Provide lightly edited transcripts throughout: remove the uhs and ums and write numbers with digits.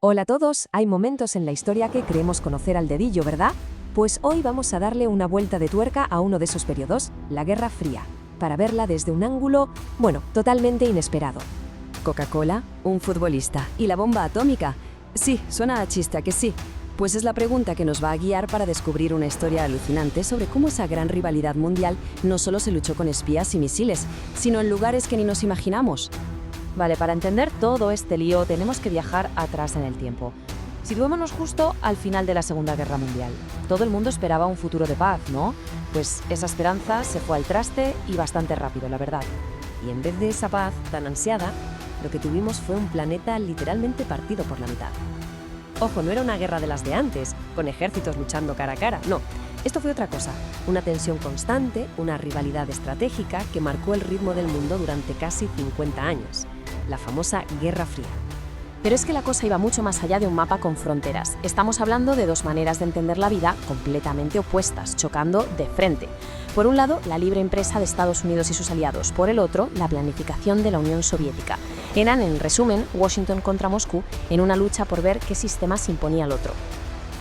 Hola a todos, hay momentos en la historia que creemos conocer al dedillo, ¿verdad? Pues hoy vamos a darle una vuelta de tuerca a uno de esos periodos, la Guerra Fría, para verla desde un ángulo, totalmente inesperado. ¿Coca-Cola? ¿Un futbolista? ¿Y la bomba atómica? Sí, suena a chiste, ¿a que sí? Pues es la pregunta que nos va a guiar para descubrir una historia alucinante sobre cómo esa gran rivalidad mundial no solo se luchó con espías y misiles, sino en lugares que ni nos imaginamos. Vale, para entender todo este lío tenemos que viajar atrás en el tiempo. Situémonos justo al final de la Segunda Guerra Mundial. Todo el mundo esperaba un futuro de paz, ¿no? Pues esa esperanza se fue al traste y bastante rápido, la verdad. Y en vez de esa paz tan ansiada, lo que tuvimos fue un planeta literalmente partido por la mitad. Ojo, no era una guerra de las de antes, con ejércitos luchando cara a cara, no. Esto fue otra cosa, una tensión constante, una rivalidad estratégica que marcó el ritmo del mundo durante casi 50 años. La famosa Guerra Fría. Pero es que la cosa iba mucho más allá de un mapa con fronteras. Estamos hablando de dos maneras de entender la vida completamente opuestas, chocando de frente. Por un lado, la libre empresa de Estados Unidos y sus aliados. Por el otro, la planificación de la Unión Soviética. Eran, en resumen, Washington contra Moscú en una lucha por ver qué sistema se imponía al otro.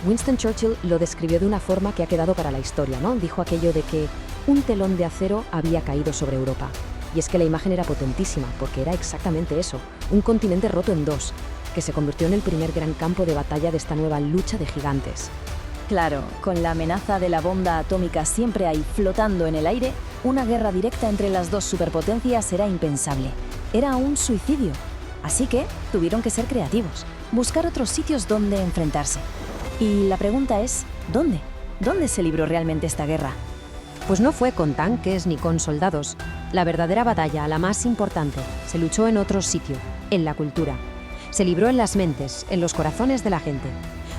Winston Churchill lo describió de una forma que ha quedado para la historia, ¿no? Dijo aquello de que un telón de acero había caído sobre Europa. Y es que la imagen era potentísima, porque era exactamente eso, un continente roto en dos, que se convirtió en el primer gran campo de batalla de esta nueva lucha de gigantes. Claro, con la amenaza de la bomba atómica siempre ahí flotando en el aire, una guerra directa entre las dos superpotencias era impensable. Era un suicidio. Así que tuvieron que ser creativos, buscar otros sitios donde enfrentarse. Y la pregunta es, ¿dónde? ¿Dónde se libró realmente esta guerra? Pues no fue con tanques ni con soldados. La verdadera batalla, la más importante, se luchó en otro sitio, en la cultura. Se libró en las mentes, en los corazones de la gente.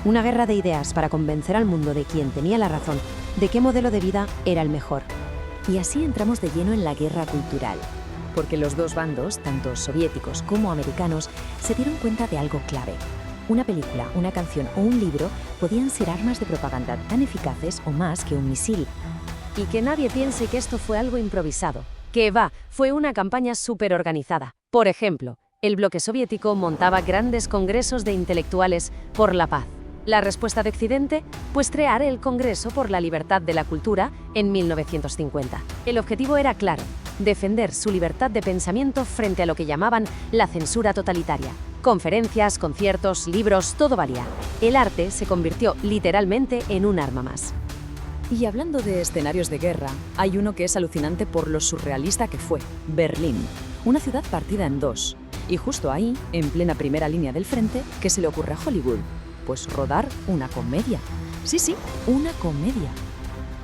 Una guerra de ideas para convencer al mundo de quién tenía la razón, de qué modelo de vida era el mejor. Y así entramos de lleno en la guerra cultural. Porque los dos bandos, tanto soviéticos como americanos, se dieron cuenta de algo clave. Una película, una canción o un libro podían ser armas de propaganda tan eficaces o más que un misil. Y que nadie piense que esto fue algo improvisado. Que va, fue una campaña súper organizada. Por ejemplo, el bloque soviético montaba grandes congresos de intelectuales por la paz. La respuesta de Occidente, pues crear el Congreso por la Libertad de la Cultura en 1950. El objetivo era claro, defender su libertad de pensamiento frente a lo que llamaban la censura totalitaria. Conferencias, conciertos, libros, todo valía. El arte se convirtió literalmente en un arma más. Y hablando de escenarios de guerra, hay uno que es alucinante por lo surrealista que fue, Berlín. Una ciudad partida en dos. Y justo ahí, en plena primera línea del frente, ¿qué se le ocurre a Hollywood? Pues rodar una comedia. Sí, una comedia.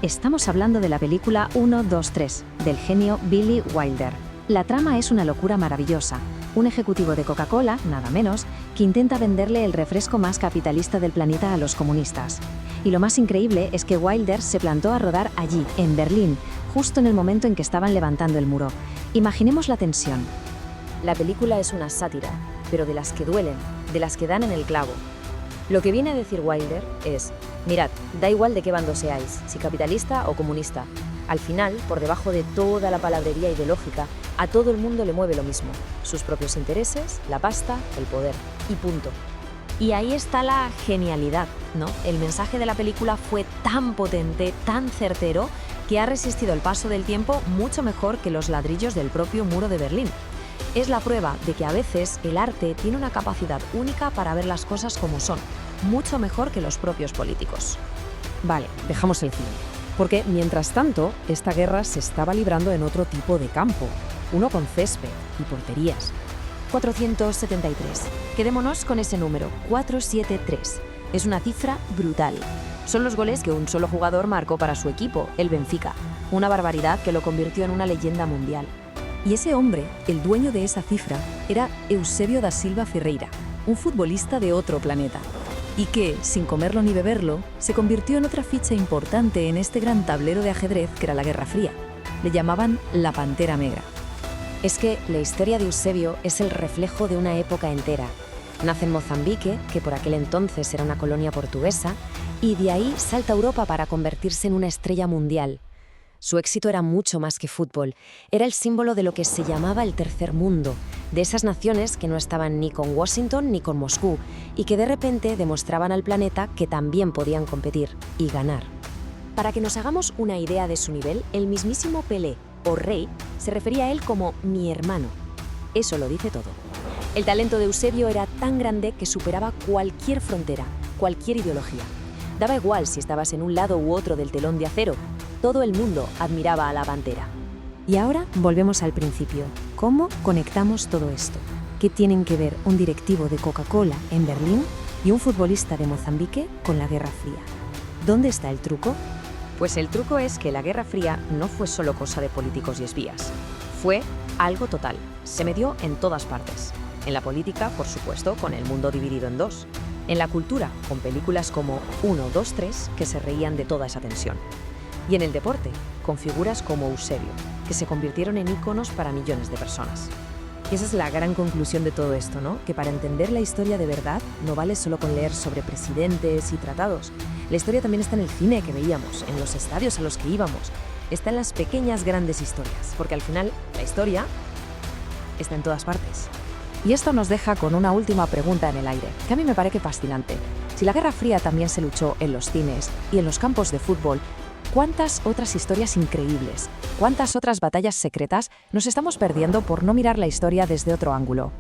Estamos hablando de la película 1, 2, 3, del genio Billy Wilder. La trama es una locura maravillosa. Un ejecutivo de Coca-Cola, nada menos, que intenta venderle el refresco más capitalista del planeta a los comunistas. Y lo más increíble es que Wilder se plantó a rodar allí, en Berlín, justo en el momento en que estaban levantando el muro. Imaginemos la tensión. La película es una sátira, pero de las que duelen, de las que dan en el clavo. Lo que viene a decir Wilder es, mirad, da igual de qué bando seáis, si capitalista o comunista. Al final, por debajo de toda la palabrería ideológica, a todo el mundo le mueve lo mismo. Sus propios intereses, la pasta, el poder. Y punto. Y ahí está la genialidad, ¿no? El mensaje de la película fue tan potente, tan certero, que ha resistido el paso del tiempo mucho mejor que los ladrillos del propio muro de Berlín. Es la prueba de que a veces el arte tiene una capacidad única para ver las cosas como son, mucho mejor que los propios políticos. Vale, dejamos el cine. Porque, mientras tanto, esta guerra se estaba librando en otro tipo de campo, uno con césped y porterías. 473. Quedémonos con ese número, 473. Es una cifra brutal. Son los goles que un solo jugador marcó para su equipo, el Benfica. Una barbaridad que lo convirtió en una leyenda mundial. Y ese hombre, el dueño de esa cifra, era Eusebio da Silva Ferreira, un futbolista de otro planeta. Y que, sin comerlo ni beberlo, se convirtió en otra ficha importante en este gran tablero de ajedrez que era la Guerra Fría. Le llamaban la Pantera Negra. Es que la historia de Eusebio es el reflejo de una época entera. Nace en Mozambique, que por aquel entonces era una colonia portuguesa, y de ahí salta a Europa para convertirse en una estrella mundial. Su éxito era mucho más que fútbol, era el símbolo de lo que se llamaba el tercer mundo, de esas naciones que no estaban ni con Washington ni con Moscú y que de repente demostraban al planeta que también podían competir y ganar. Para que nos hagamos una idea de su nivel, el mismísimo Pelé, o Rey, se refería a él como mi hermano. Eso lo dice todo. El talento de Eusebio era tan grande que superaba cualquier frontera, cualquier ideología. Daba igual si estabas en un lado u otro del telón de acero, todo el mundo admiraba a la Pantera. Y ahora volvemos al principio. ¿Cómo conectamos todo esto? ¿Qué tienen que ver un directivo de Coca-Cola en Berlín y un futbolista de Mozambique con la Guerra Fría? ¿Dónde está el truco? Pues el truco es que la Guerra Fría no fue solo cosa de políticos y espías. Fue algo total. Se medió en todas partes. En la política, por supuesto, con el mundo dividido en dos. En la cultura, con películas como 1, 2, 3, que se reían de toda esa tensión. Y en el deporte, con figuras como Eusebio, que se convirtieron en íconos para millones de personas. Y esa es la gran conclusión de todo esto, ¿no? Que para entender la historia de verdad no vale solo con leer sobre presidentes y tratados. La historia también está en el cine que veíamos, en los estadios a los que íbamos. Está en las pequeñas grandes historias, porque al final la historia está en todas partes. Y esto nos deja con una última pregunta en el aire, que a mí me parece fascinante. Si la Guerra Fría también se luchó en los cines y en los campos de fútbol, ¿cuántas otras historias increíbles, cuántas otras batallas secretas nos estamos perdiendo por no mirar la historia desde otro ángulo?